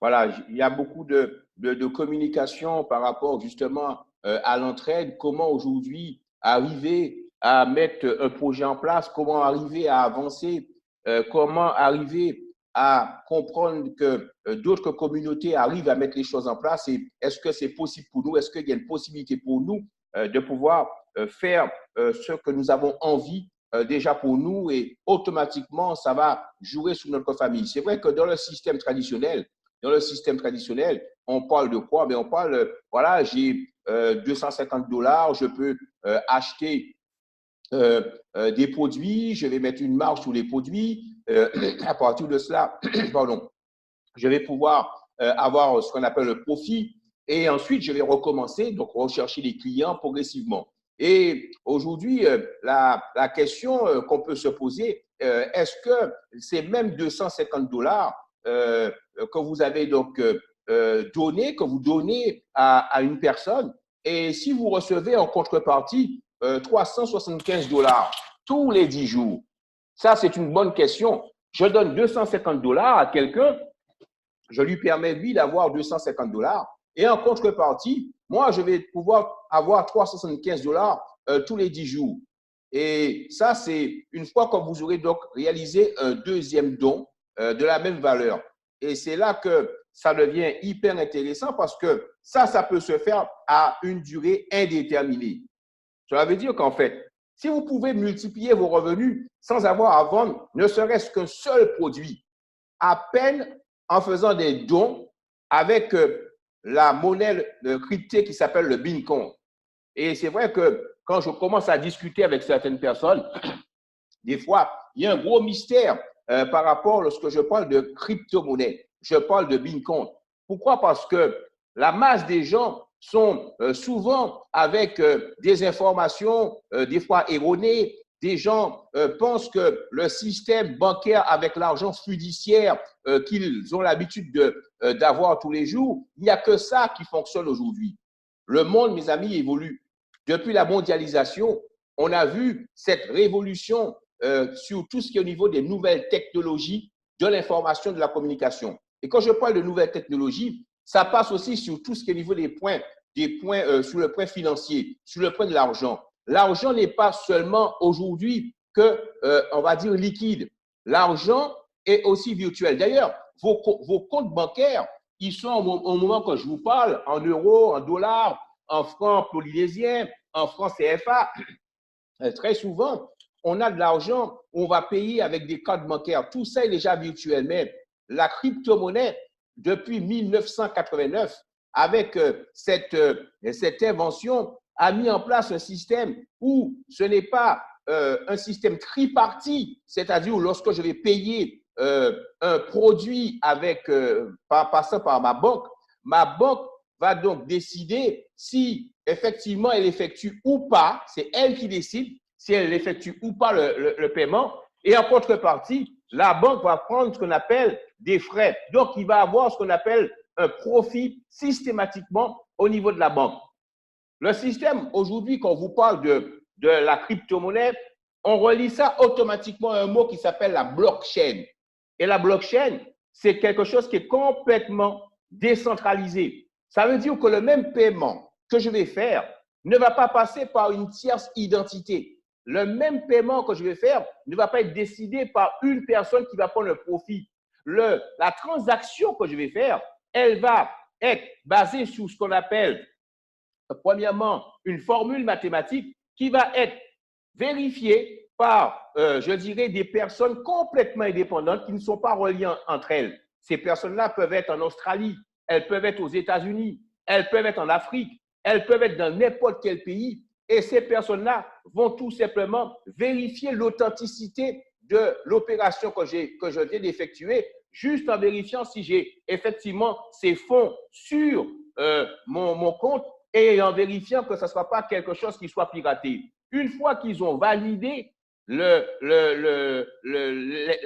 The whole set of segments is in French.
voilà, il y a beaucoup de communication par rapport justement à l'entraide. Comment aujourd'hui arriver à mettre un projet en place, comment arriver à avancer, comment arriver à comprendre que d'autres communautés arrivent à mettre les choses en place et est-ce que c'est possible pour nous, est-ce qu'il y a une possibilité pour nous de pouvoir faire ce que nous avons envie déjà pour nous et automatiquement ça va jouer sur notre famille. C'est vrai que dans le système traditionnel, on parle de quoi? Ben, on parle, voilà, j'ai 250 $, je peux acheter des produits, je vais mettre une marge sur les produits. À partir de cela, pardon, je vais pouvoir avoir ce qu'on appelle le profit et ensuite je vais recommencer, donc rechercher les clients progressivement. Et aujourd'hui, la question qu'on peut se poser, est-ce que ces mêmes 250 $ que vous avez donc donné, que vous donnez à une personne, et si vous recevez en contrepartie 375 $ tous les 10 jours, ça c'est une bonne question. Je donne 250 $ à quelqu'un, je lui permets, lui, d'avoir 250 $ et en contrepartie, moi, je vais pouvoir avoir 375 $ tous les 10 jours. Et ça, c'est une fois que vous aurez donc réalisé un deuxième don de la même valeur. Et c'est là que ça devient hyper intéressant parce que ça peut se faire à une durée indéterminée. Cela veut dire qu'en fait, si vous pouvez multiplier vos revenus sans avoir à vendre ne serait-ce qu'un seul produit, à peine en faisant des dons avec la monnaie cryptée qui s'appelle le Bitcoin. Et c'est vrai que quand je commence à discuter avec certaines personnes, des fois, il y a un gros mystère par rapport lorsque je parle de crypto-monnaie. Je parle de Bitcoin. Pourquoi? Parce que la masse des gens sont souvent avec des informations, des fois erronées. Des gens pensent que le système bancaire avec l'argent fiduciaire qu'ils ont l'habitude d'avoir tous les jours, il n'y a que ça qui fonctionne aujourd'hui. Le monde, mes amis, évolue. Depuis la mondialisation, on a vu cette révolution sur tout ce qui est au niveau des nouvelles technologies de l'information, de la communication. Et quand je parle de nouvelles technologies, ça passe aussi sur tout ce qui est au niveau des points sur le point financier, sur le point de l'argent. L'argent n'est pas seulement aujourd'hui que, on va dire, liquide. L'argent est aussi virtuel. D'ailleurs, vos comptes bancaires, ils sont au moment que je vous parle en euros, en dollars, en francs polynésiens, en francs CFA. Très souvent, on a de l'argent, on va payer avec des cartes bancaires. Tout ça est déjà virtuel. Mais la crypto-monnaie, depuis 1989, avec cette invention, a mis en place un système où ce n'est pas un système tripartite, c'est-à-dire lorsque je vais payer un produit avec, passant par ma banque va donc décider si effectivement elle effectue ou pas, c'est elle qui décide si elle effectue ou pas le paiement. Et en contrepartie, la banque va prendre ce qu'on appelle des frais. Donc, il va avoir ce qu'on appelle un profit systématiquement au niveau de la banque. Le système, aujourd'hui, quand on vous parle de la crypto-monnaie, on relie ça automatiquement à un mot qui s'appelle la blockchain. Et la blockchain, c'est quelque chose qui est complètement décentralisé. Ça veut dire que le même paiement que je vais faire ne va pas passer par une tierce identité. Le même paiement que je vais faire ne va pas être décidé par une personne qui va prendre le profit. La transaction que je vais faire, elle va être basée sur ce qu'on appelle premièrement, une formule mathématique qui va être vérifiée par, je dirais, des personnes complètement indépendantes qui ne sont pas reliées entre elles. Ces personnes-là peuvent être en Australie, elles peuvent être aux États-Unis, elles peuvent être en Afrique, elles peuvent être dans n'importe quel pays. Et ces personnes-là vont tout simplement vérifier l'authenticité de l'opération que je viens d'effectuer, juste en vérifiant si j'ai effectivement ces fonds sur mon compte et en vérifiant que ce ne soit pas quelque chose qui soit piraté. Une fois qu'ils ont validé la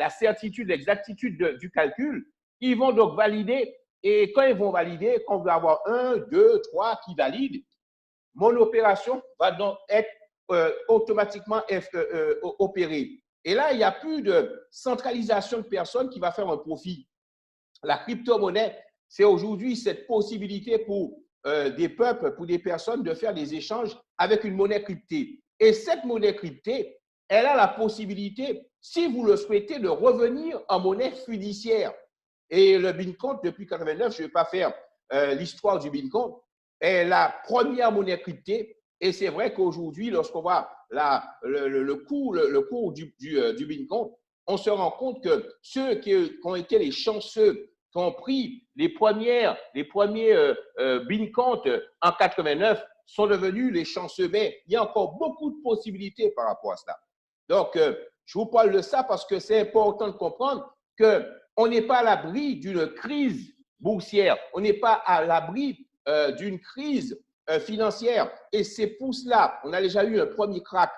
certitude, l'exactitude du calcul, ils vont donc valider. Et quand ils vont valider, quand on va avoir 1, 2, 3 qui valident, mon opération va donc être automatiquement opérée. Et là, il n'y a plus de centralisation de personnes qui va faire un profit. La crypto-monnaie c'est aujourd'hui cette possibilité pour des peuples, pour des personnes de faire des échanges avec une monnaie cryptée. Et cette monnaie cryptée, elle a la possibilité, si vous le souhaitez, de revenir en monnaie fiduciaire. Et le Bitcoin, depuis 1989, je ne vais pas faire l'histoire du Bitcoin, est la première monnaie cryptée. Et c'est vrai qu'aujourd'hui, lorsqu'on voit le cours du Bitcoin, on se rend compte que ceux qui ont été les chanceux, qui ont pris les premiers Bitcoin en 89, sont devenus les chanceux. Mais il y a encore beaucoup de possibilités par rapport à cela. Donc, je vous parle de ça parce que c'est important de comprendre qu'on n'est pas à l'abri d'une crise boursière, on n'est pas à l'abri d'une crise financière. Et c'est pour cela, on a déjà eu un premier crack.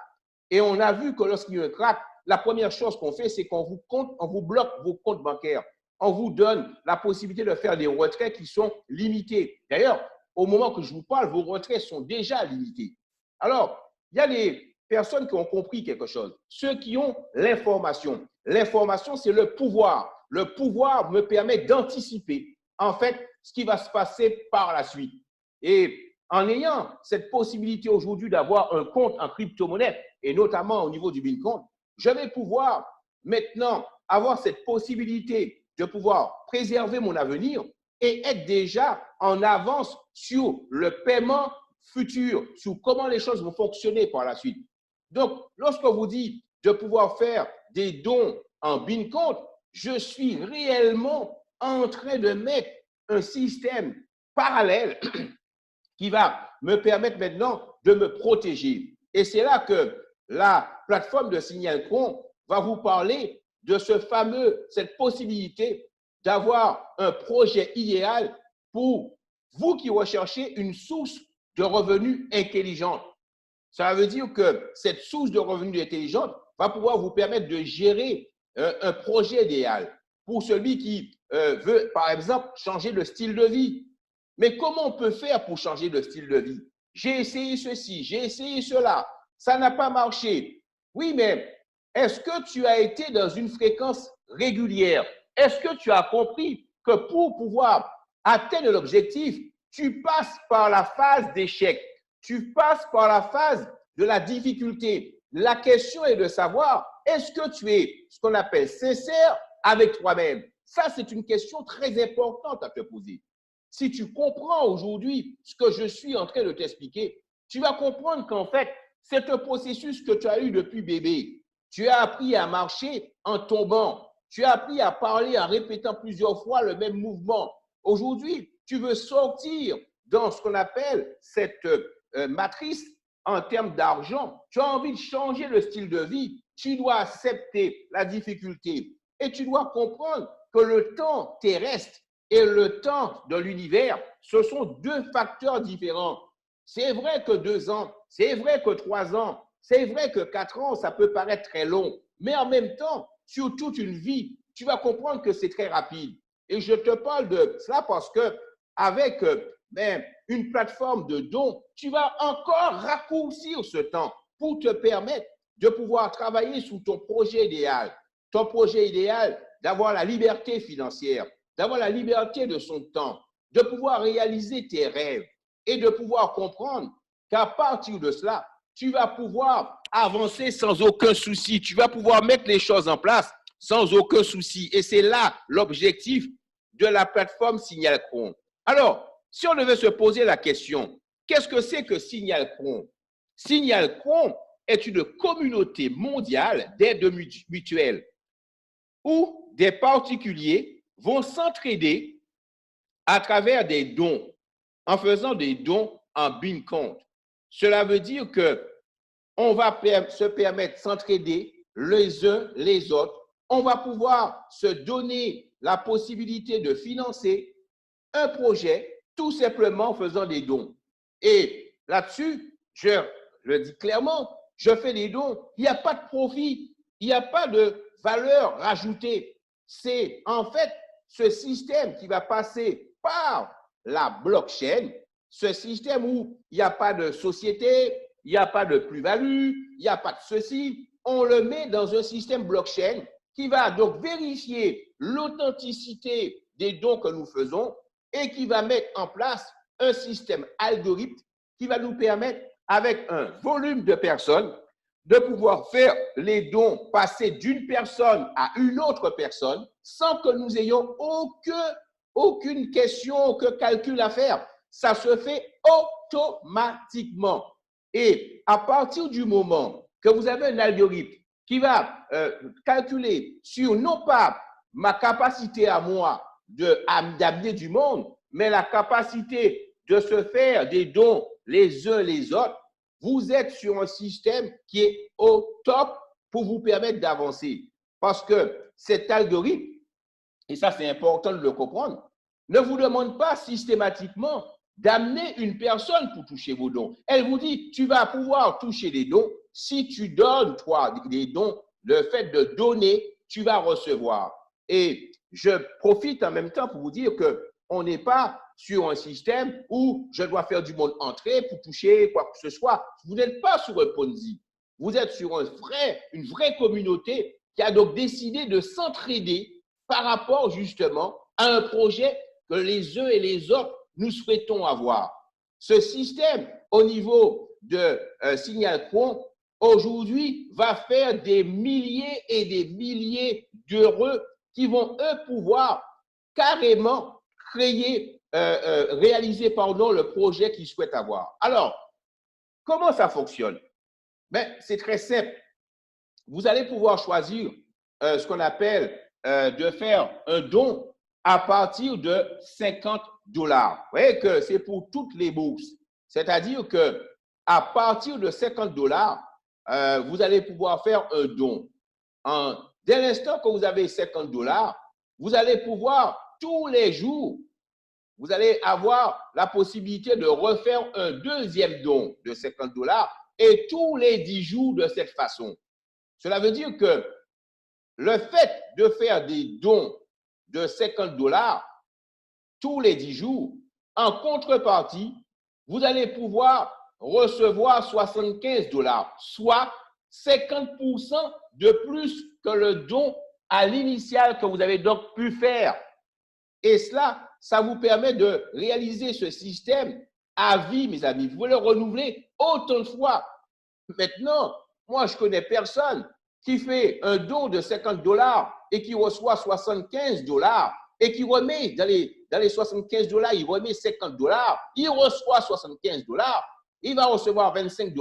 Et on a vu que lorsqu'il y a un crack, la première chose qu'on fait, c'est qu'on vous bloque vos comptes bancaires. On vous donne la possibilité de faire des retraits qui sont limités. D'ailleurs, au moment que je vous parle, vos retraits sont déjà limités. Alors, il y a des personnes qui ont compris quelque chose. Ceux qui ont l'information. L'information, c'est le pouvoir. Le pouvoir me permet d'anticiper, en fait, ce qui va se passer par la suite. Et en ayant cette possibilité aujourd'hui d'avoir un compte en crypto-monnaie, et notamment au niveau du Bitcoin, je vais pouvoir maintenant avoir cette possibilité de pouvoir préserver mon avenir et être déjà en avance sur le paiement futur, sur comment les choses vont fonctionner par la suite. Donc, lorsque vous dites de pouvoir faire des dons en Bitcoin, je suis réellement en train de mettre un système parallèle qui va me permettre maintenant de me protéger. Et c'est là que la plateforme de Signaltron va vous parler de cette possibilité d'avoir un projet idéal pour vous qui recherchez une source de revenus intelligente. Ça veut dire que cette source de revenus intelligente va pouvoir vous permettre de gérer un projet idéal pour celui qui veut, par exemple, changer de style de vie. Mais comment on peut faire pour changer de style de vie? J'ai essayé ceci, j'ai essayé cela, ça n'a pas marché. Oui, mais est-ce que tu as été dans une fréquence régulière? Est-ce que tu as compris que pour pouvoir atteindre l'objectif, tu passes par la phase d'échec, tu passes par la phase de la difficulté? La question est de savoir, est-ce que tu es ce qu'on appelle sincère avec toi-même? Ça, c'est une question très importante à te poser. Si tu comprends aujourd'hui ce que je suis en train de t'expliquer, tu vas comprendre qu'en fait, c'est un processus que tu as eu depuis bébé. Tu as appris à marcher en tombant. Tu as appris à parler en répétant plusieurs fois le même mouvement. Aujourd'hui, tu veux sortir dans ce qu'on appelle cette matrice en termes d'argent. Tu as envie de changer le style de vie. Tu dois accepter la difficulté et tu dois comprendre que le temps terrestre et le temps de l'univers, ce sont deux facteurs différents. C'est vrai que 2 ans, c'est vrai que 3 ans, c'est vrai que 4 ans, ça peut paraître très long, mais en même temps, sur toute une vie, tu vas comprendre que c'est très rapide. Et je te parle de cela parce que avec une plateforme de dons, tu vas encore raccourcir ce temps pour te permettre de pouvoir travailler sur ton projet idéal. Ton projet idéal d'avoir la liberté financière, d'avoir la liberté de son temps, de pouvoir réaliser tes rêves et de pouvoir comprendre qu'à partir de cela, tu vas pouvoir avancer sans aucun souci. Tu vas pouvoir mettre les choses en place sans aucun souci. Et c'est là l'objectif de la plateforme Signaltron. Alors, si on devait se poser la question, qu'est-ce que c'est que Signaltron? Signaltron est une communauté mondiale d'aide mutuelle où des particuliers vont s'entraider à travers des dons, en faisant des dons en Bitcoin. Cela veut dire qu'on va se permettre de s'entraider les uns les autres. On va pouvoir se donner la possibilité de financer un projet tout simplement en faisant des dons. Et là-dessus, je le dis clairement, je fais des dons, il n'y a pas de profit, il n'y a pas de valeur rajoutée. C'est en fait ce système qui va passer par la blockchain, ce système où il n'y a pas de société, il n'y a pas de plus-value, il n'y a pas de ceci. On le met dans un système blockchain qui va donc vérifier l'authenticité des dons que nous faisons et qui va mettre en place un système algorithme qui va nous permettre, avec un volume de personnes, de pouvoir faire les dons passer d'une personne à une autre personne sans que nous ayons aucune question, aucun calcul à faire. Ça se fait automatiquement. Et à partir du moment que vous avez un algorithme qui va calculer sur non pas ma capacité à moi d'amener du monde, mais la capacité de se faire des dons les uns les autres, vous êtes sur un système qui est au top pour vous permettre d'avancer. Parce que cet algorithme, et ça c'est important de le comprendre, ne vous demande pas systématiquement d'amener une personne pour toucher vos dons. Elle vous dit, tu vas pouvoir toucher des dons si tu donnes, toi, des dons. Le fait de donner, tu vas recevoir. Et je profite en même temps pour vous dire qu'on n'est pas sur un système où je dois faire du monde entrer pour toucher quoi que ce soit. Vous n'êtes pas sur un Ponzi. Vous êtes sur une vraie communauté qui a donc décidé de s'entraider par rapport justement à un projet que les uns et les autres nous souhaitons avoir. Ce système au niveau de Signaltron aujourd'hui va faire des milliers et des milliers d'heureux qui vont, eux, pouvoir carrément réaliser le projet qu'ils souhaitent avoir. Alors, comment ça fonctionne? Ben, c'est très simple. Vous allez pouvoir choisir ce qu'on appelle de faire un don à partir de 50 $. Vous voyez que c'est pour toutes les bourses. C'est-à-dire que à partir de 50 $, vous allez pouvoir faire un don. Dès l'instant que vous avez 50 $, vous allez pouvoir tous les jours, vous allez avoir la possibilité de refaire un deuxième don de 50 $ et tous les 10 jours de cette façon. Cela veut dire que le fait de faire des dons de 50 $ tous les 10 jours, en contrepartie, vous allez pouvoir recevoir 75 $, soit 50% de plus que le don à l'initial que vous avez donc pu faire. Et cela, ça vous permet de réaliser ce système à vie, mes amis. Vous pouvez le renouveler autant de fois. Maintenant, moi, je connais personne qui fait un don de 50 $ et qui reçoit 75 $ et qui remet dans les 75 $, il remet 50 $, il reçoit 75 $, il va recevoir 25 $.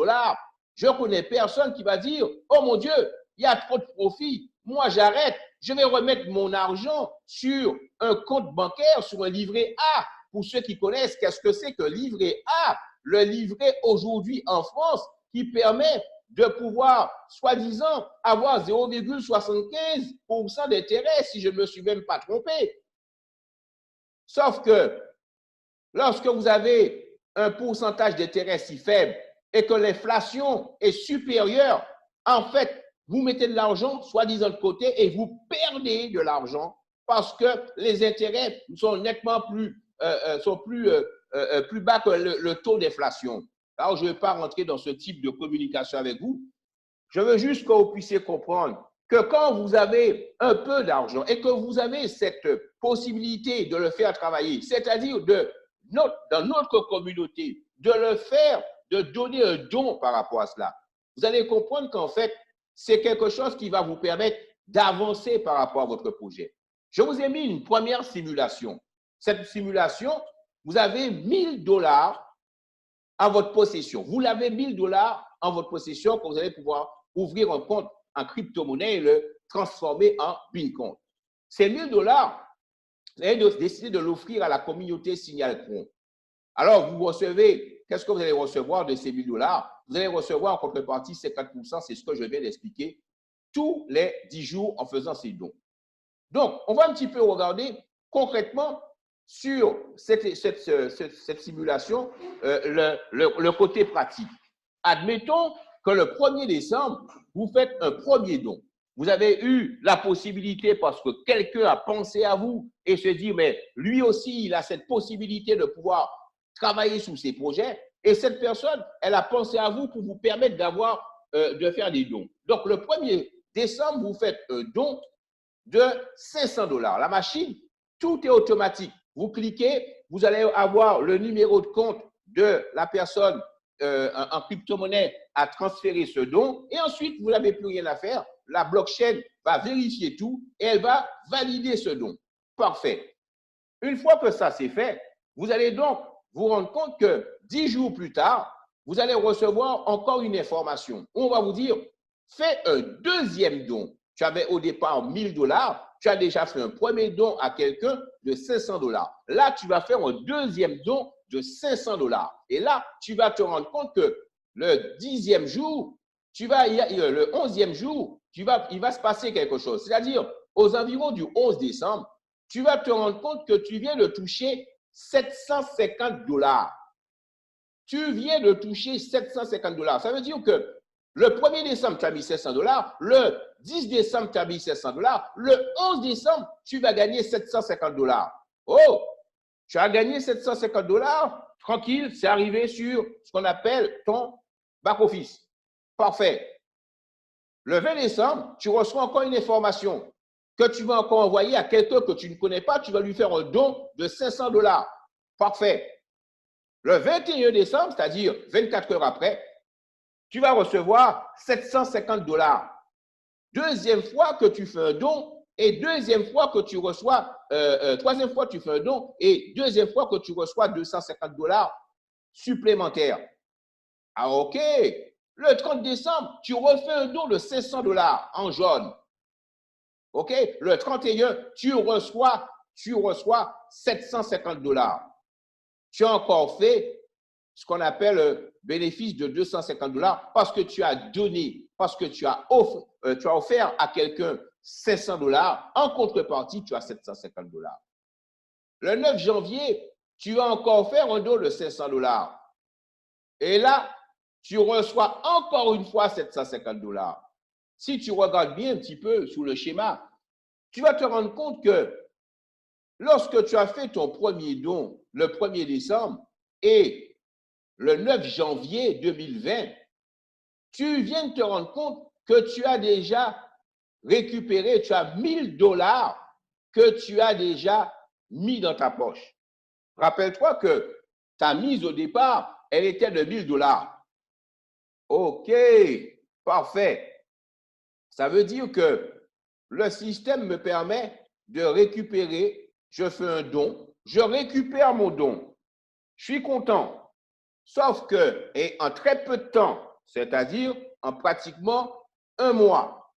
Je connais personne qui va dire, oh mon Dieu, il y a trop de profit, moi j'arrête, je vais remettre mon argent sur un compte bancaire, sur un livret A. Pour ceux qui connaissent, qu'est-ce que c'est que livret A? Le livret aujourd'hui en France qui permet de pouvoir, soi-disant, avoir 0,75% d'intérêt, si je ne me suis même pas trompé. Sauf que lorsque vous avez un pourcentage d'intérêt si faible et que l'inflation est supérieure, en fait, vous mettez de l'argent, soi-disant, de côté et vous perdez de l'argent parce que les intérêts sont nettement plus bas que le taux d'inflation. Alors, je ne vais pas rentrer dans ce type de communication avec vous. Je veux juste que vous puissiez comprendre que quand vous avez un peu d'argent et que vous avez cette possibilité de le faire travailler, c'est-à-dire dans notre communauté, de le faire, de donner un don par rapport à cela, vous allez comprendre qu'en fait, c'est quelque chose qui va vous permettre d'avancer par rapport à votre projet. Je vous ai mis une première simulation. Cette simulation, vous avez 1 000 $ en votre possession. Vous l'avez 1 000 $ en votre possession que vous allez pouvoir ouvrir un compte en crypto-monnaie et le transformer en Bitcoin. Ces 1 000 $, vous avez décidé de l'offrir à la communauté Signaltron. Alors, vous recevez, qu'est-ce que vous allez recevoir de ces 1 000 $? Vous allez recevoir en contrepartie 50%, c'est ce que je viens d'expliquer, tous les 10 jours en faisant ces dons. Donc, on va un petit peu regarder concrètement sur cette simulation le côté pratique. Admettons que le 1er décembre, vous faites un premier don. Vous avez eu la possibilité parce que quelqu'un a pensé à vous et se dit, mais lui aussi, il a cette possibilité de pouvoir travailler sur ses projets. Et cette personne, elle a pensé à vous pour vous permettre de faire des dons. Donc, le 1er décembre, vous faites un don de 500 $. La machine, tout est automatique. vous cliquez, vous allez avoir le numéro de compte de la personne en crypto-monnaie à transférer ce don et ensuite, vous n'avez plus rien à faire. La blockchain va vérifier tout et elle va valider ce don. Parfait. Une fois que ça c'est fait, vous allez donc vous rendre compte que 10 jours plus tard, vous allez recevoir encore une information où on va vous dire, fais un deuxième don. Tu avais au départ 1000 $, tu as déjà fait un premier don à quelqu'un de 500 $. Là, tu vas faire un deuxième don de 500 $. Et là, tu vas te rendre compte que le 10e jour, le 11e jour, il va se passer quelque chose. C'est-à-dire, aux environs du 11 décembre, tu vas te rendre compte que tu viens de toucher 750 $. Tu viens de toucher 750 $. Ça veut dire que le 1er décembre, tu as mis 700 $. Le 10 décembre, tu as mis 700 $. Le 11 décembre, tu vas gagner 750 $. Oh, tu as gagné 750 $. Tranquille, c'est arrivé sur ce qu'on appelle ton back-office. Parfait. Le 20 décembre, tu reçois encore une information que tu vas encore envoyer à quelqu'un que tu ne connais pas. Tu vas lui faire un don de 500 $. Parfait. Le 21 décembre, c'est-à-dire 24 heures après, tu vas recevoir 750 $. Deuxième fois que tu fais un don et deuxième fois que tu reçois, troisième fois que tu fais un don et deuxième fois que tu reçois 250 $ supplémentaires. Ah, OK. Le 30 décembre, tu refais un don de 500 $ en jaune. OK. Le 31, tu reçois 750 $. Tu as encore fait ce qu'on appelle le bénéfice de 250 $ parce que tu as donné, parce que tu as offert à quelqu'un 500 $. En contrepartie, tu as 750 $. Le 9 janvier, tu vas encore faire un don de 500 $. Et là, tu reçois encore une fois 750 $. Si tu regardes bien un petit peu sous le schéma, tu vas te rendre compte que lorsque tu as fait ton premier don le 1er décembre et le 9 janvier 2020, tu viens de te rendre compte que tu as déjà récupéré, tu as 1000 $ que tu as déjà mis dans ta poche. Rappelle-toi que ta mise au départ, elle était de 1000 $. OK, parfait. Ça veut dire que le système me permet de récupérer, je fais un don, je récupère mon don. Je suis content. Sauf que, et en très peu de temps, c'est-à-dire en pratiquement un mois.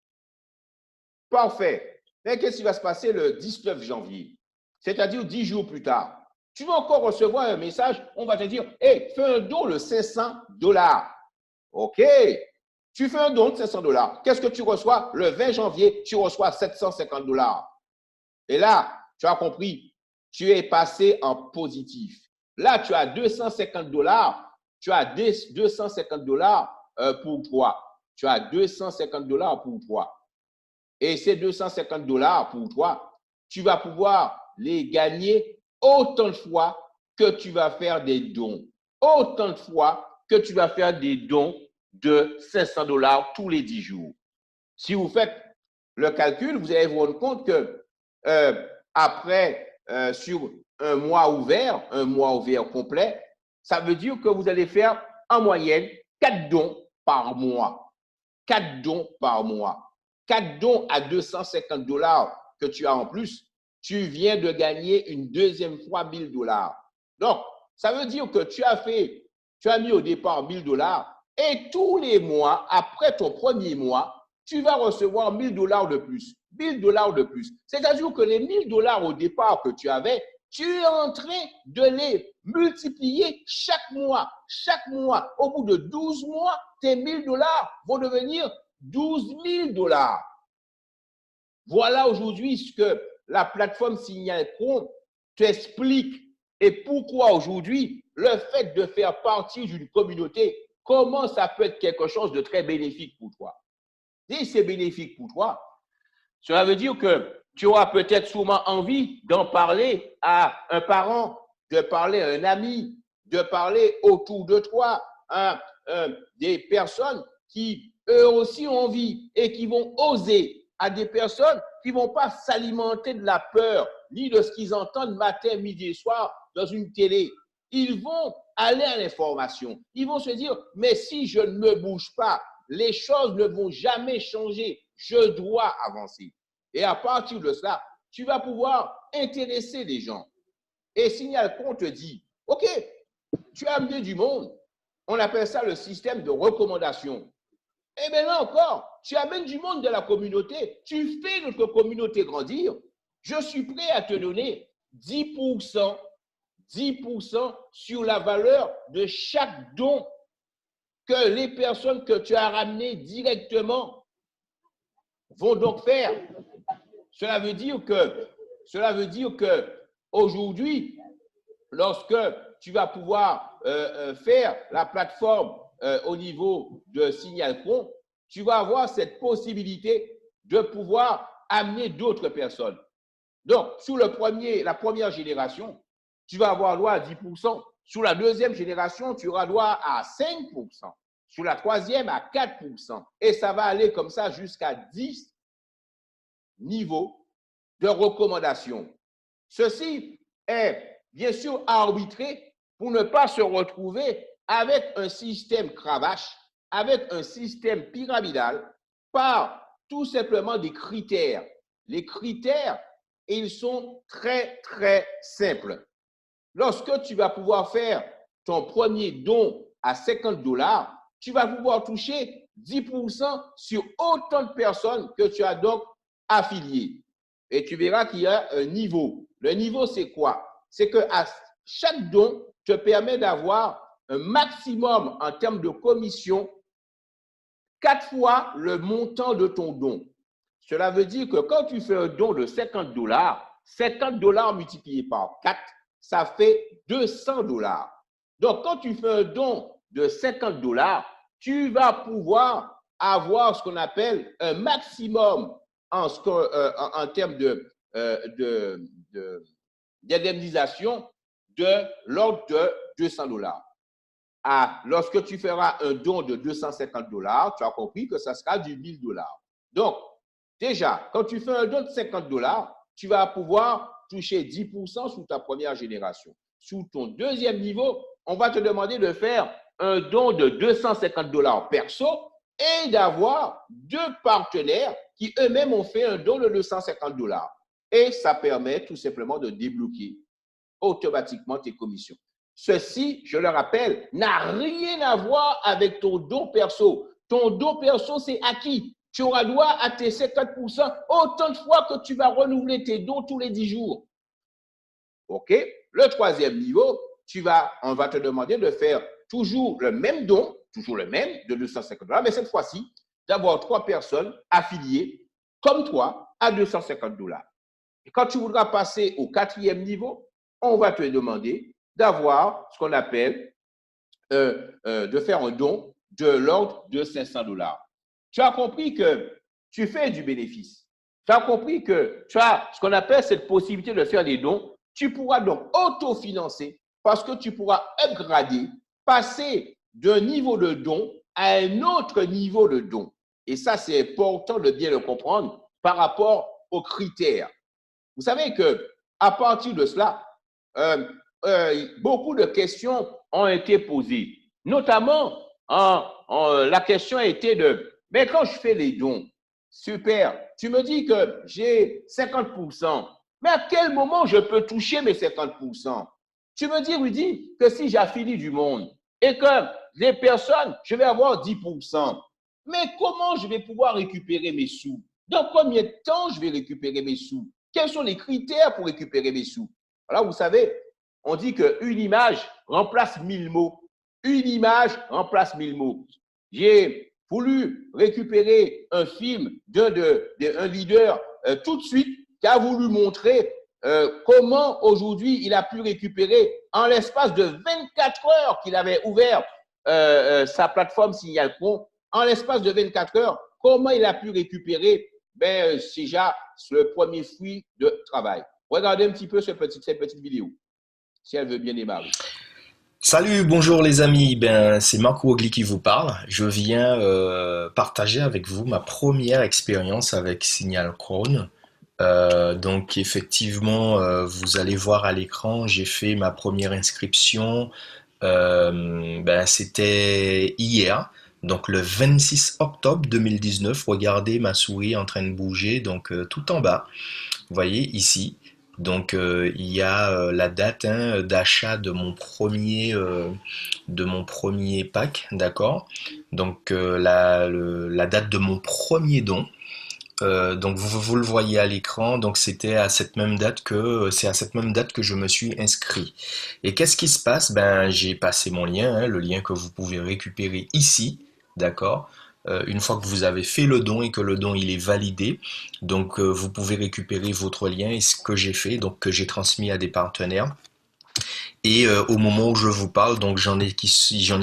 Parfait. Mais qu'est-ce qui va se passer le 19 janvier? C'est-à-dire 10 jours plus tard. Tu vas encore recevoir un message, on va te dire, hey, fais un don de 500 $. OK. Tu fais un don de 500 $. Qu'est-ce que tu reçois? Le 20 janvier, tu reçois 750 $. Et là, tu as compris, tu es passé en positif. Là, tu as 250 $. Tu as 250 $ pour toi. Tu as 250 $ pour toi. Et ces 250 $ pour toi, tu vas pouvoir les gagner autant de fois que tu vas faire des dons. Autant de fois que tu vas faire des dons de 500 $ tous les 10 jours. Si vous faites le calcul, vous allez vous rendre compte que après, sur un mois ouvert complet, ça veut dire que vous allez faire en moyenne 4 dons par mois. 4 dons par mois. 4 dons à 250 $ que tu as en plus, tu viens de gagner une deuxième fois 1000 $. Donc, ça veut dire que tu as mis au départ 1000 $ et tous les mois, après ton premier mois, tu vas recevoir 1000 $ de plus. 1000 $ de plus. C'est-à-dire que les 1000 $ au départ que tu avais, tu es en train de les multiplier chaque mois. Chaque mois, au bout de 12 mois, tes 1000 $ vont devenir 12 000 $. Voilà aujourd'hui ce que la plateforme Signal.com t'explique et pourquoi aujourd'hui le fait de faire partie d'une communauté, comment ça peut être quelque chose de très bénéfique pour toi. Si c'est bénéfique pour toi, cela veut dire que tu auras peut-être sûrement envie d'en parler à un parent, de parler à un ami, de parler autour de toi à des personnes qui, eux aussi, ont envie et qui vont oser, à des personnes qui ne vont pas s'alimenter de la peur ni de ce qu'ils entendent matin, midi et soir dans une télé. Ils vont aller à l'information. Ils vont se dire, mais si je ne me bouge pas, les choses ne vont jamais changer. Je dois avancer. Et à partir de cela, tu vas pouvoir intéresser les gens. Et Signalco te dit, OK, tu as amené du monde. On appelle ça le système de recommandation. Et bien là encore, tu amènes du monde de la communauté. Tu fais notre communauté grandir. Je suis prêt à te donner 10% sur la valeur de chaque don que les personnes que tu as ramenées directement vont donc faire. Cela veut dire que aujourd'hui, lorsque tu vas pouvoir faire la plateforme au niveau de Signalco, tu vas avoir cette possibilité de pouvoir amener d'autres personnes. Donc, sur la première génération, tu vas avoir droit à 10%. Sur la deuxième génération, tu auras droit à 5%. Sur la troisième, à 4%. Et ça va aller comme ça jusqu'à 10 niveaux de recommandation. Ceci est bien sûr arbitré pour ne pas se retrouver avec un système cravache, avec un système pyramidal, par tout simplement des critères. Les critères, ils sont très, très simples. Lorsque tu vas pouvoir faire ton premier don à $50, tu vas pouvoir toucher 10% sur autant de personnes que tu as donc affiliées. Et tu verras qu'il y a un niveau. Le niveau, c'est quoi? C'est que à chaque don te permet d'avoir un maximum en termes de commission 4 fois le montant de ton don. Cela veut dire que quand tu fais un don de $50, $50 multiplié par 4, ça fait $200. Donc, quand tu fais un don de $50, tu vas pouvoir avoir ce qu'on appelle un maximum en termes d'indemnisation de l'ordre de $200. Lorsque tu feras un don de $250, tu as compris que ça sera du $1000. Donc, déjà, quand tu fais un don de $50, tu vas pouvoir toucher 10% sous ta première génération. Sous ton deuxième niveau, on va te demander de faire un don de $250 perso et d'avoir 2 partenaires qui eux-mêmes ont fait un don de $250. Et ça permet tout simplement de débloquer automatiquement tes commissions. Ceci, je le rappelle, n'a rien à voir avec ton don perso. Ton don perso, c'est acquis. Tu auras droit à tes 50% autant de fois que tu vas renouveler tes dons tous les 10 jours. OK? Le troisième niveau, on va te demander de faire toujours le même don, toujours le même, de $250, mais cette fois-ci, d'avoir 3 personnes affiliées comme toi à $250. Et quand tu voudras passer au 4e niveau, on va te demander d'avoir ce qu'on appelle de faire un don de l'ordre de $500. Tu as compris que tu fais du bénéfice. Tu as compris que tu as ce qu'on appelle cette possibilité de faire des dons. Tu pourras donc autofinancer parce que tu pourras upgrader, passer d'un niveau de don à un autre niveau de don. Et ça, c'est important de bien le comprendre par rapport aux critères. Vous savez qu'à partir de cela, beaucoup de questions ont été posées. Notamment, la question a été mais quand je fais les dons, super, tu me dis que j'ai 50%, mais à quel moment je peux toucher mes 50%? Tu me dis, Rudy, que si j'affilie du monde et que les personnes, je vais avoir 10%, mais comment je vais pouvoir récupérer mes sous? Dans combien de temps je vais récupérer mes sous? Quels sont les critères pour récupérer mes sous? Alors, vous savez, on dit qu'une image remplace 1000 mots. Une image remplace 1000 mots. J'ai voulu récupérer un film d'un leader tout de suite qui a voulu montrer comment aujourd'hui il a pu récupérer en l'espace de 24 heures qu'il avait ouvert sa plateforme Signalco, en l'espace de 24 heures, comment il a pu récupérer déjà le premier fruit de travail. Regardez un petit peu cette petite vidéo, si elle veut bien démarrer. Salut, bonjour les amis, c'est Marco Ogli qui vous parle. Je viens partager avec vous ma première expérience avec Signalco. Donc effectivement, vous allez voir à l'écran, j'ai fait ma première inscription. C'était hier, donc le 26 octobre 2019. Regardez ma souris en train de bouger, donc tout en bas. Vous voyez ici. Donc il y a la date hein, d'achat de mon premier pack, d'accord. Donc la date de mon premier don. Donc vous le voyez à l'écran, donc c'est à cette même date que je me suis inscrit. Et qu'est-ce qui se passe? Ben j'ai passé mon lien, hein, le lien que vous pouvez récupérer ici, d'accord? Une fois que vous avez fait le don et que le don il est validé, donc vous pouvez récupérer votre lien et ce que j'ai fait, donc que j'ai transmis à des partenaires. Et au moment où je vous parle, donc j'en ai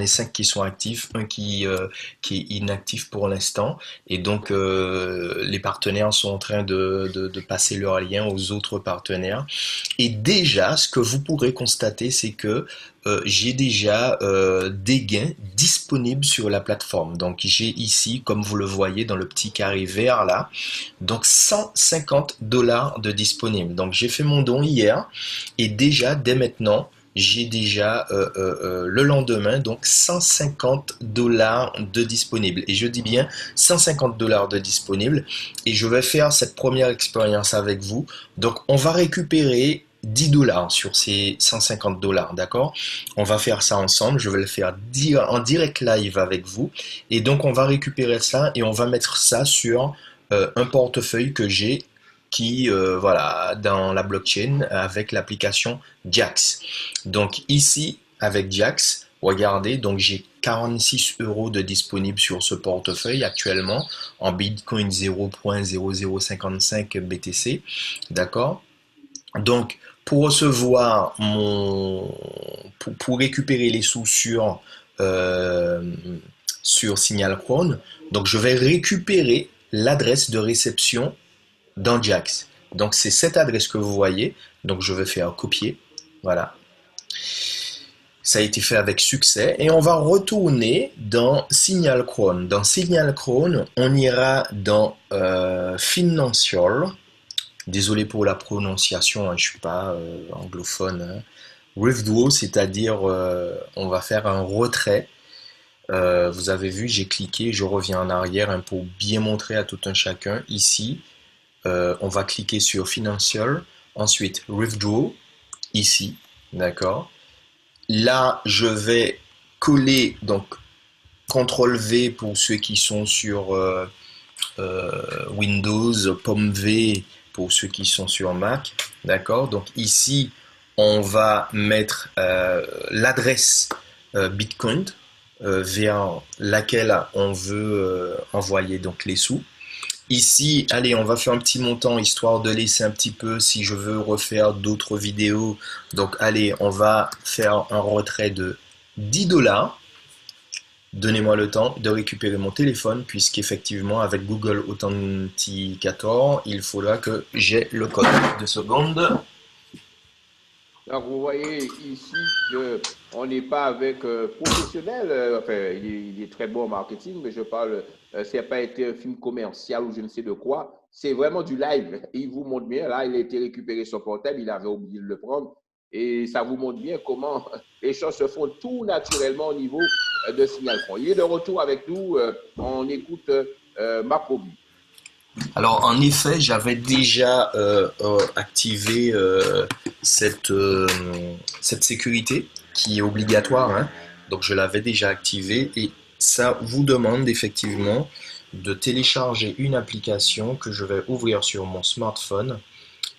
cinq qui sont actifs, un qui est inactif pour l'instant. Et donc les partenaires sont en train de passer leur lien aux autres partenaires. Et déjà, ce que vous pourrez constater, c'est que j'ai déjà des gains disponibles sur la plateforme. Donc j'ai ici, comme vous le voyez dans le petit carré vert là, donc 150 dollars de disponible. Donc j'ai fait mon don hier et déjà dès maintenant, j'ai déjà le lendemain donc 150 dollars de disponible. Et je dis bien 150 dollars de disponible. Et je vais faire cette première expérience avec vous. Donc on va récupérer 10 dollars sur ces 150 dollars, d'accord? On va faire ça ensemble. Je vais le faire en direct live avec vous. Et donc on va récupérer ça et on va mettre ça sur un portefeuille que j'ai qui voilà dans la blockchain avec l'application Jax. Donc ici avec Jax, regardez, donc j'ai 46 euros de disponible sur ce portefeuille actuellement en Bitcoin 0.0055 BTC, d'accord? Donc pour recevoir pour récupérer les sous euh, sur Signal Crown, donc je vais récupérer l'adresse de réception dans Jax. Donc c'est cette adresse que vous voyez. Donc je vais faire copier. Voilà. Ça a été fait avec succès. Et on va retourner dans Signal Crown. Dans Signal Crown, on ira dans Financial. Désolé pour la prononciation, hein, je ne suis pas anglophone. Hein. Withdraw, c'est-à-dire on va faire un retrait. Vous avez vu, j'ai cliqué, je reviens en arrière hein, pour bien montrer à tout un chacun. Ici, on va cliquer sur Financial, ensuite Withdraw, ici, d'accord. Là, je vais coller, donc CTRL V pour ceux qui sont sur Windows, POM V pour ceux qui sont sur Mac, d'accord. Donc ici, on va mettre l'adresse Bitcoin vers laquelle on veut envoyer donc les sous. Ici, allez, on va faire un petit montant histoire de laisser un petit peu si je veux refaire d'autres vidéos. Donc, allez, on va faire un retrait de 10 dollars. Donnez-moi le temps de récupérer mon téléphone puisqu'effectivement, avec Google Authenticator, il faudra que j'ai le code. 2 secondes. Donc, vous voyez ici qu'on n'est pas avec professionnel. Enfin, il est très bon en marketing, mais je parle, ça n'a pas été un film commercial ou je ne sais de quoi. C'est vraiment du live. Il vous montre bien. Là, il a été récupéré son portable, il avait oublié de le prendre. Et ça vous montre bien comment les choses se font tout naturellement au niveau de Signal Front. Il est de retour avec nous. On écoute Macrobi. Alors en effet, j'avais déjà activé cette sécurité qui est obligatoire, hein. Donc je l'avais déjà activée et ça vous demande effectivement de télécharger une application que je vais ouvrir sur mon smartphone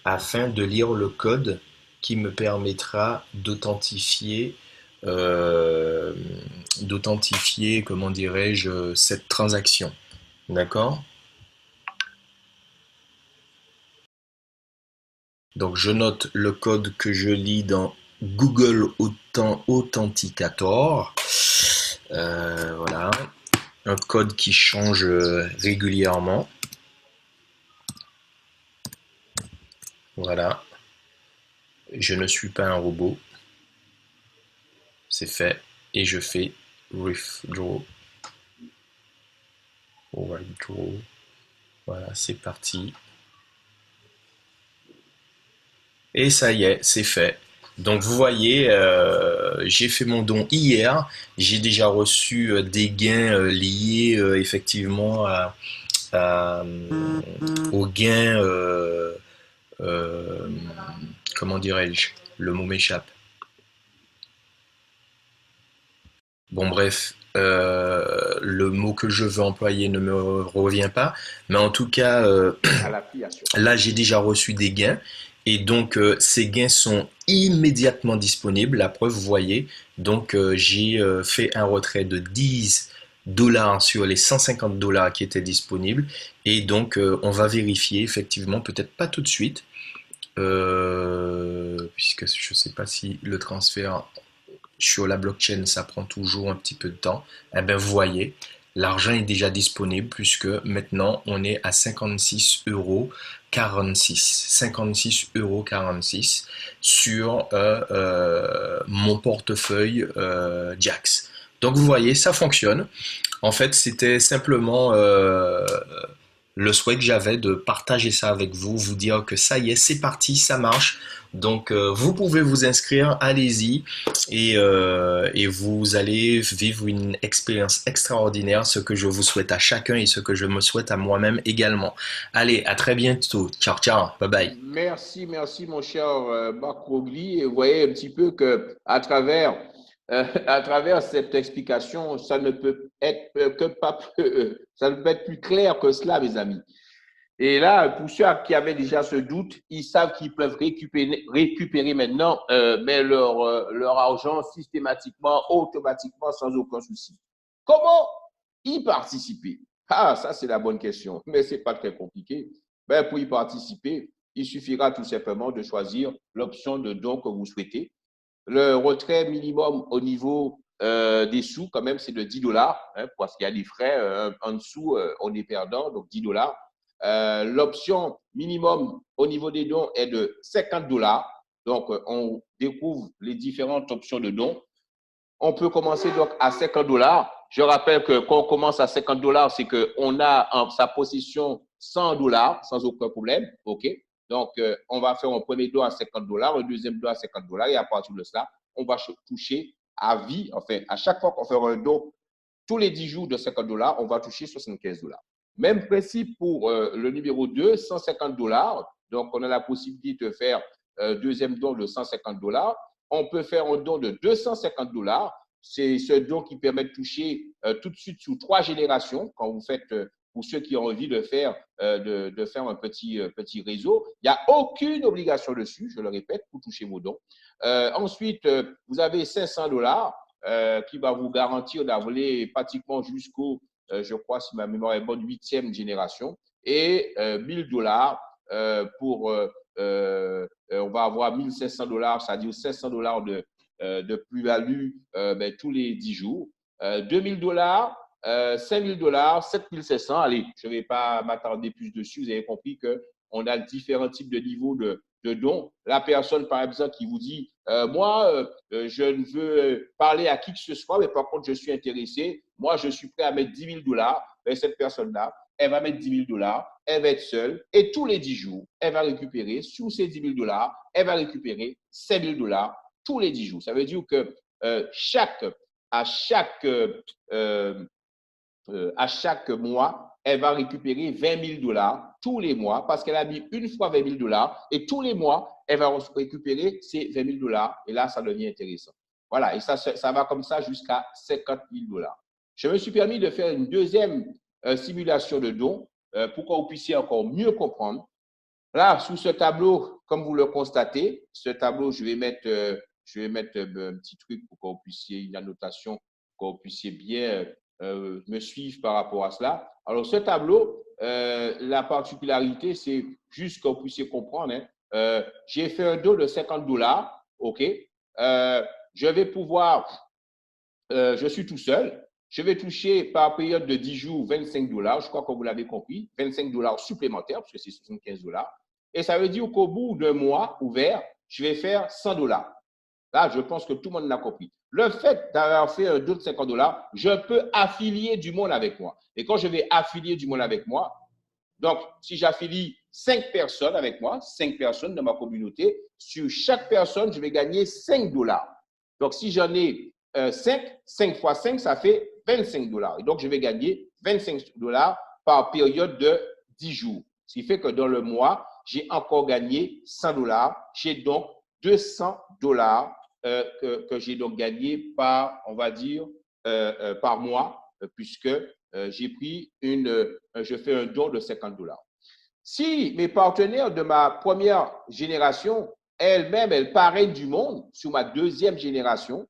afin de lire le code qui me permettra euh, d'authentifier, comment dirais-je, cette transaction. D'accord? Donc je note le code que je lis dans Google Authenticator. Voilà, un code qui change régulièrement. Voilà, je ne suis pas un robot. C'est fait et je fais withdraw. Withdraw. Voilà, c'est parti. Et ça y est, c'est fait. Donc vous voyez, j'ai fait mon don hier. J'ai déjà reçu des gains liés effectivement à, aux gains, euh, comment dirais-je? Le mot m'échappe. Bon bref, le mot que je veux employer ne me revient pas. Mais en tout cas, à l'affiliation. là, j'ai déjà reçu des gains et donc ces gains sont immédiatement disponibles. La preuve, vous voyez. Donc j'ai fait un retrait de 10 $ sur les 150 $ qui étaient disponibles et donc on va vérifier effectivement, peut-être pas tout de suite, puisque je ne sais pas si le transfert sur la blockchain ça prend toujours un petit peu de temps. Eh bien, vous voyez, l'argent est déjà disponible puisque maintenant on est à 56,46 €. 56,46 € sur mon portefeuille Jax. Donc vous voyez, ça fonctionne. En fait, c'était simplement le souhait que j'avais de partager ça avec vous, vous dire que ça y est, c'est parti, ça marche. Donc vous pouvez vous inscrire, allez-y et vous allez vivre une expérience extraordinaire, ce que je vous souhaite à chacun et ce que je me souhaite à moi-même également. Allez, à très bientôt. Ciao, ciao, bye bye. Merci, merci, mon cher Bakrogli. Et vous voyez un petit peu que à travers cette explication, ça ne peut être que pas, ça ne peut être plus clair que cela, mes amis. Et là, pour ceux qui avaient déjà ce doute, ils savent qu'ils peuvent récupérer maintenant mais leur argent systématiquement, automatiquement, sans aucun souci. Comment y participer? Ah, ça, c'est la bonne question, mais ce n'est pas très compliqué. Ben, pour y participer, il suffira tout simplement de choisir l'option de don que vous souhaitez. Le retrait minimum au niveau des sous, quand même, c'est de 10 $, hein, parce qu'il y a des frais en dessous, on est perdant, donc 10 $. L'option minimum au niveau des dons est de 50 $. Donc, on découvre les différentes options de dons. On peut commencer donc à 50 $. Je rappelle que quand on commence à 50 $, c'est qu'on a en sa possession 100 $ sans aucun problème. OK? Donc, on va faire un premier don à 50 $, un deuxième don à 50 $ et à partir de cela, on va toucher à vie, enfin, à chaque fois qu'on fait un don, tous les 10 jours de 50 $, on va toucher 75 $. Même principe pour le numéro 2, 150 $. Donc, on a la possibilité de faire deuxième don de 150 $. On peut faire un don de 250 $. C'est ce don qui permet de toucher tout de suite sous 3 générations quand vous faites, pour ceux qui ont envie de faire un petit réseau. Il n'y a aucune obligation dessus, je le répète, pour toucher vos dons. Ensuite, vous avez 500 $ qui va vous garantir d'avoir pratiquement jusqu'au, je crois, si ma mémoire est bonne, 8e génération. Et 1000 $, on va avoir 1500 $, c'est-à-dire 500 $ de plus-value tous les 10 jours. 2000 $, 5000 $, 7500. Allez, je ne vais pas m'attarder plus dessus. Vous avez compris qu'on a différents types de niveaux de dons. La personne, par exemple, qui vous dit moi, je ne veux parler à qui que ce soit, mais par contre, je suis intéressé. Moi, je suis prêt à mettre 10 000 $. Et cette personne-là, elle va mettre 10 000 $, elle va être seule, et tous les 10 jours, elle va récupérer, sous ces 10 000 $, elle va récupérer 5 000 $ tous les 10 jours. Ça veut dire que à chaque mois, elle va récupérer 20 000 $ tous les mois parce qu'elle a mis une fois 20 000 $ et tous les mois, elle va récupérer ces 20 000 $ et là, ça devient intéressant. Voilà, et ça va comme ça jusqu'à 50 000 $. Je me suis permis de faire une deuxième simulation de dons pour que vous puissiez encore mieux comprendre. Là, sous ce tableau, comme vous le constatez, ce tableau, je vais mettre un petit truc pour que vous puissiez, une annotation, pour que vous puissiez bien me suivre par rapport à cela. Alors, ce tableau, la particularité, c'est juste que vous puissiez comprendre. Hein, j'ai fait un don de 50 $, OK? Je vais pouvoir, je suis tout seul, je vais toucher par période de 10 jours 25 $, je crois que vous l'avez compris, 25 $ supplémentaires, parce que c'est 75 $. Et ça veut dire qu'au bout d'un mois ouvert, je vais faire 100 $. Là, je pense que tout le monde l'a compris. Le fait d'avoir fait un don de 50 $, je peux affilier du monde avec moi. Et quand je vais affilier du monde avec moi, donc si j'affilie 5 personnes avec moi, 5 personnes dans ma communauté. Sur chaque personne, je vais gagner 5 dollars. Donc, si j'en ai 5, 5 fois 5, ça fait 25 dollars. Et donc, je vais gagner 25 dollars par période de 10 jours. Ce qui fait que dans le mois, j'ai encore gagné 100 dollars. J'ai donc 200 dollars que j'ai donc gagné par, on va dire, par mois, puisque j'ai pris je fais un don de 50 dollars. Si mes partenaires de ma première génération, elles-mêmes, elles parrainent du monde sur ma deuxième génération,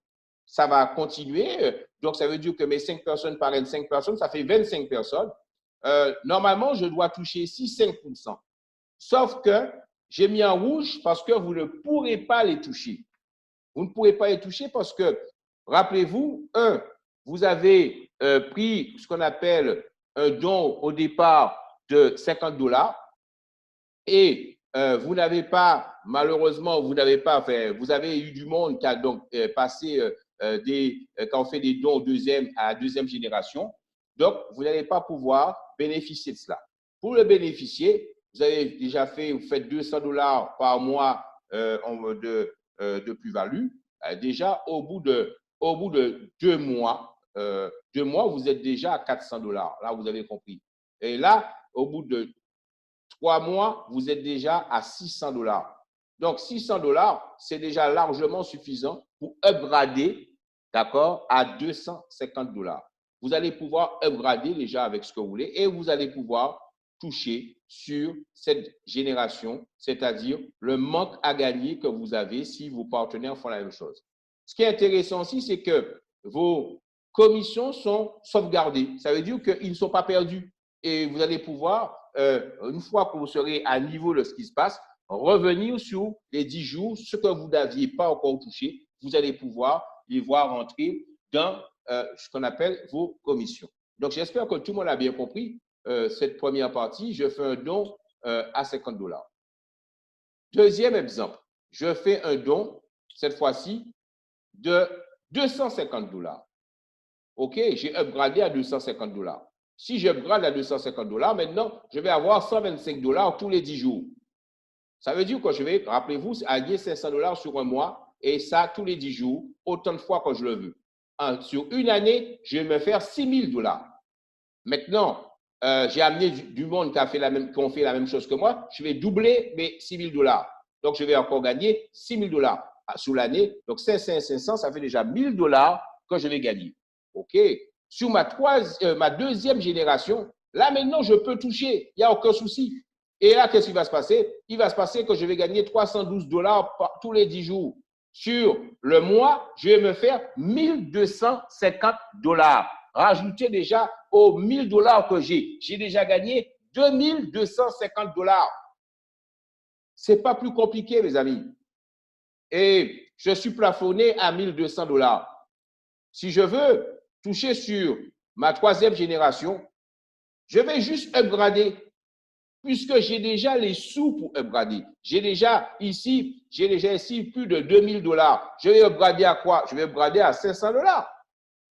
ça va continuer. Donc, ça veut dire que mes 5 personnes parrainent 5 personnes, ça fait 25 personnes. Normalement, je dois toucher ici 5%. Sauf que j'ai mis en rouge parce que vous ne pourrez pas les toucher. Vous ne pourrez pas les toucher parce que, rappelez-vous, vous avez pris ce qu'on appelle un don au départ de 50 dollars et vous n'avez pas, malheureusement, vous avez eu du monde qui a donc passé quand on fait des dons à la deuxième génération. Donc, vous n'allez pas pouvoir bénéficier de cela. Pour le bénéficier, vous faites 200 dollars par mois de plus-value. Déjà, au bout de 2 mois, vous êtes déjà à 400 dollars. Là, vous avez compris. Et là, au bout de 3 mois, vous êtes déjà à 600 dollars. Donc, 600 dollars, c'est déjà largement suffisant pour upgrader, d'accord, à 250 dollars. Vous allez pouvoir upgrader déjà avec ce que vous voulez et vous allez pouvoir toucher sur cette génération, c'est-à-dire le manque à gagner que vous avez si vos partenaires font la même chose. Ce qui est intéressant aussi, c'est que vos commissions sont sauvegardées. Ça veut dire qu'ils ne sont pas perdus et vous allez pouvoir, une fois que vous serez à niveau de ce qui se passe, revenir sur les 10 jours, ce que vous n'aviez pas encore touché, vous allez pouvoir les voir entrer dans ce qu'on appelle vos commissions. Donc, j'espère que tout le monde a bien compris cette première partie. Je fais un don à 50 dollars. Deuxième exemple, je fais un don, cette fois-ci, de 250 dollars. OK, j'ai upgradé à 250 dollars. Si j'upgrade à 250 dollars, maintenant, je vais avoir 125 dollars tous les 10 jours. Ça veut dire que je vais, rappelez-vous, gagner 500 dollars sur un mois et ça tous les 10 jours, autant de fois que je le veux. Sur une année, je vais me faire 6 000 dollars. Maintenant, j'ai amené du monde qui ont fait la même chose que moi. Je vais doubler mes 6 000 dollars. Donc, je vais encore gagner 6 000 dollars sur l'année. Donc, 500 et 500, ça fait déjà 1 000 dollars que je vais gagner. OK. Sur ma deuxième génération, là, maintenant, je peux toucher. Il n'y a aucun souci. Et là, qu'est-ce qui va se passer? Il va se passer que je vais gagner 312 dollars tous les 10 jours. Sur le mois, je vais me faire 1 250 dollars. Rajoutez déjà aux 1 000 dollars que j'ai. J'ai déjà gagné 2 250 dollars. Ce n'est pas plus compliqué, mes amis. Et je suis plafonné à 1 200 dollars. Si je veux toucher sur ma troisième génération, je vais juste upgrader, puisque j'ai déjà les sous pour upgrader. J'ai déjà ici plus de 2 000 dollars. Je vais upgrader à quoi? Je vais upgrader à 500 dollars.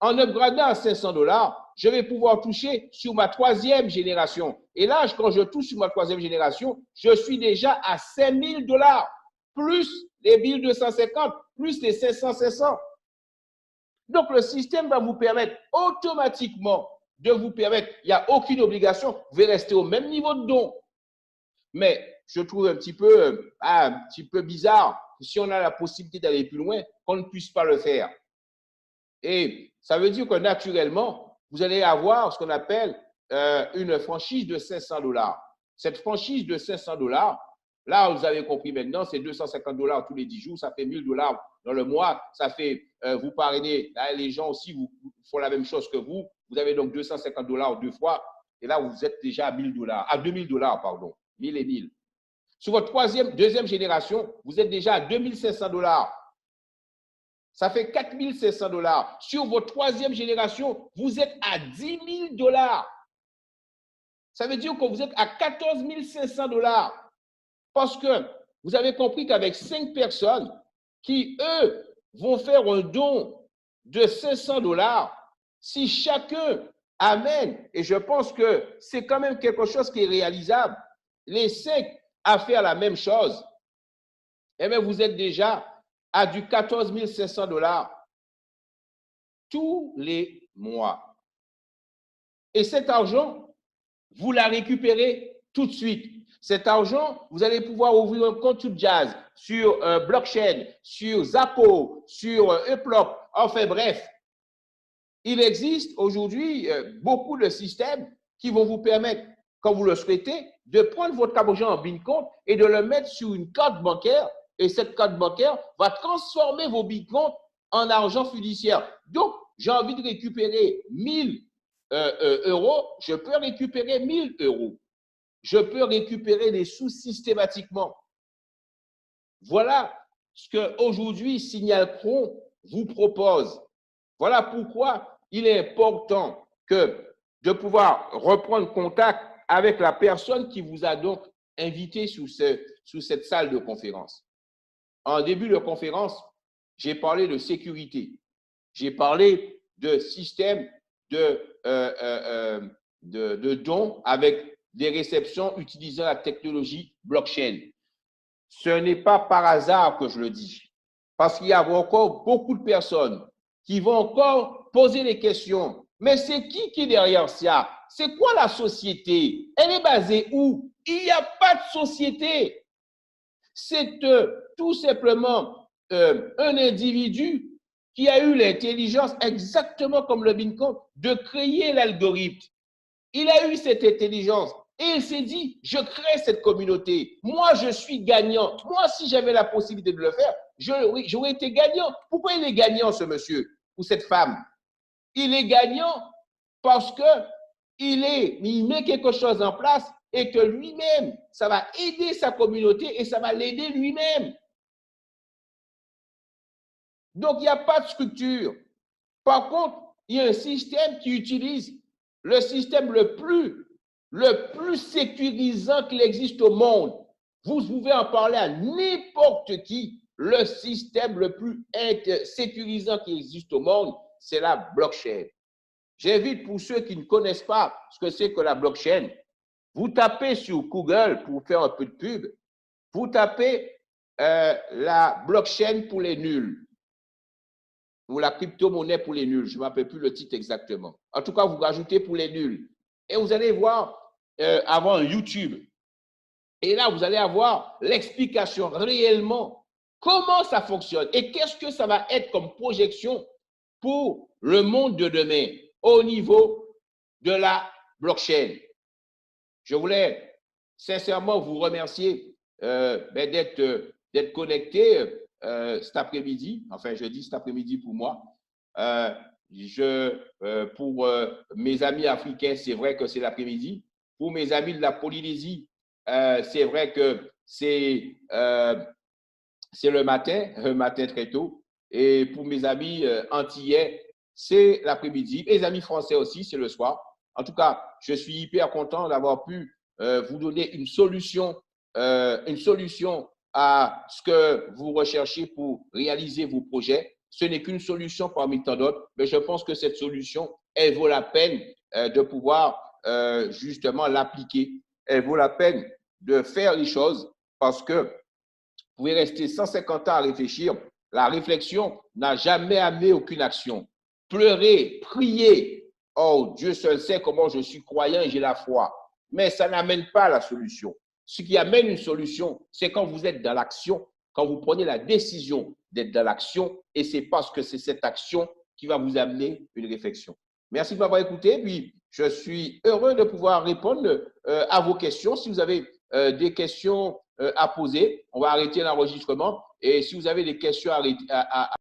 En upgradant à 500 dollars, je vais pouvoir toucher sur ma troisième génération. Et là, quand je touche sur ma troisième génération, je suis déjà à 5 000 dollars, plus les 1 250, plus les 500. Donc, le système va vous permettre automatiquement il n'y a aucune obligation, vous pouvez rester au même niveau de don. Mais je trouve un petit peu bizarre, si on a la possibilité d'aller plus loin, qu'on ne puisse pas le faire. Et ça veut dire que naturellement, vous allez avoir ce qu'on appelle une franchise de 500 dollars. Cette franchise de 500 dollars, là, vous avez compris maintenant, c'est 250 dollars tous les 10 jours, ça fait 1 000 dollars dans le mois, ça fait, vous parrainez, là, les gens aussi vous font la même chose que vous. Vous avez donc 250 dollars 2 fois, et là, vous êtes déjà à 2 000 dollars, pardon, 1000 et 1000. Sur votre deuxième génération, vous êtes déjà à 2 500 dollars. Ça fait 4 500 dollars. Sur votre troisième génération, vous êtes à 10 000 dollars. Ça veut dire que vous êtes à 14 500 dollars. Parce que vous avez compris qu'avec 5 personnes qui, eux, vont faire un don de 500 dollars, si chacun amène, et je pense que c'est quand même quelque chose qui est réalisable, les 5 à faire la même chose, eh bien, vous êtes déjà à du 14 500 $ tous les mois. Et cet argent, vous la récupérez tout de suite. Cet argent, vous allez pouvoir ouvrir un compte sur Jazz, sur Blockchain, sur Zappo, sur Uplop. Enfin bref, il existe aujourd'hui beaucoup de systèmes qui vont vous permettre, quand vous le souhaitez, de prendre votre argent en Bitcoin et de le mettre sur une carte bancaire. Et cette carte bancaire va transformer vos Bitcoins en argent fiduciaire. Donc, j'ai envie de récupérer 1000 euros, je peux récupérer 1000 euros. Je peux récupérer des sous systématiquement. Voilà ce qu'aujourd'hui Signaltron vous propose. Voilà pourquoi il est important de pouvoir reprendre contact avec la personne qui vous a donc invité sous cette salle de conférence. En début de conférence, j'ai parlé de sécurité. J'ai parlé de système de dons avec des réceptions utilisant la technologie blockchain. Ce n'est pas par hasard que je le dis, parce qu'il y a encore beaucoup de personnes qui vont encore poser des questions. Mais c'est qui est derrière ça? C'est quoi la société? Elle est basée où? Il n'y a pas de société. C'est tout simplement un individu qui a eu l'intelligence, exactement comme le Bitcoin, de créer l'algorithme. Il a eu cette intelligence et il s'est dit, je crée cette communauté. Moi, je suis gagnant. Moi, si j'avais la possibilité de le faire, j'aurais été gagnant. Pourquoi il est gagnant, ce monsieur ou cette femme? Il est gagnant parce qu'il met quelque chose en place et que lui-même, ça va aider sa communauté et ça va l'aider lui-même. Donc, il n'y a pas de structure. Par contre, il y a un système qui utilise le système le plus sécurisant qu'il existe au monde. Vous pouvez en parler à n'importe qui. Le système le plus sécurisant qui existe au monde, c'est la blockchain. J'invite pour ceux qui ne connaissent pas ce que c'est que la blockchain, vous tapez sur Google pour faire un peu de pub, vous tapez la blockchain pour les nuls ou la crypto-monnaie pour les nuls. Je ne me rappelle plus le titre exactement. En tout cas, vous rajoutez pour les nuls. Et vous allez voir avant YouTube. Et là, vous allez avoir l'explication réellement comment ça fonctionne et qu'est-ce que ça va être comme projection pour le monde de demain au niveau de la blockchain. Je voulais sincèrement vous remercier d'être connecté cet après-midi. Enfin, je dis cet après-midi pour moi. Pour mes amis africains, c'est vrai que c'est l'après-midi. Pour mes amis de la Polynésie, c'est vrai que c'est le matin très tôt. Et pour mes amis antillais, c'est l'après-midi. Les amis français aussi, c'est le soir. En tout cas, je suis hyper content d'avoir pu vous donner une solution à ce que vous recherchez pour réaliser vos projets. Ce n'est qu'une solution parmi tant d'autres, mais je pense que cette solution, elle vaut la peine de pouvoir justement l'appliquer. Elle vaut la peine de faire les choses parce que vous pouvez rester 150 ans à réfléchir. La réflexion n'a jamais amené aucune action. Pleurer, prier, oh, Dieu seul sait comment je suis croyant et j'ai la foi. Mais ça n'amène pas la solution. Ce qui amène une solution, c'est quand vous êtes dans l'action, quand vous prenez la décision d'être dans l'action, et c'est parce que c'est cette action qui va vous amener une réflexion. Merci de m'avoir écouté, puis je suis heureux de pouvoir répondre à vos questions. Si vous avez des questions à poser, on va arrêter l'enregistrement, et si vous avez des questions à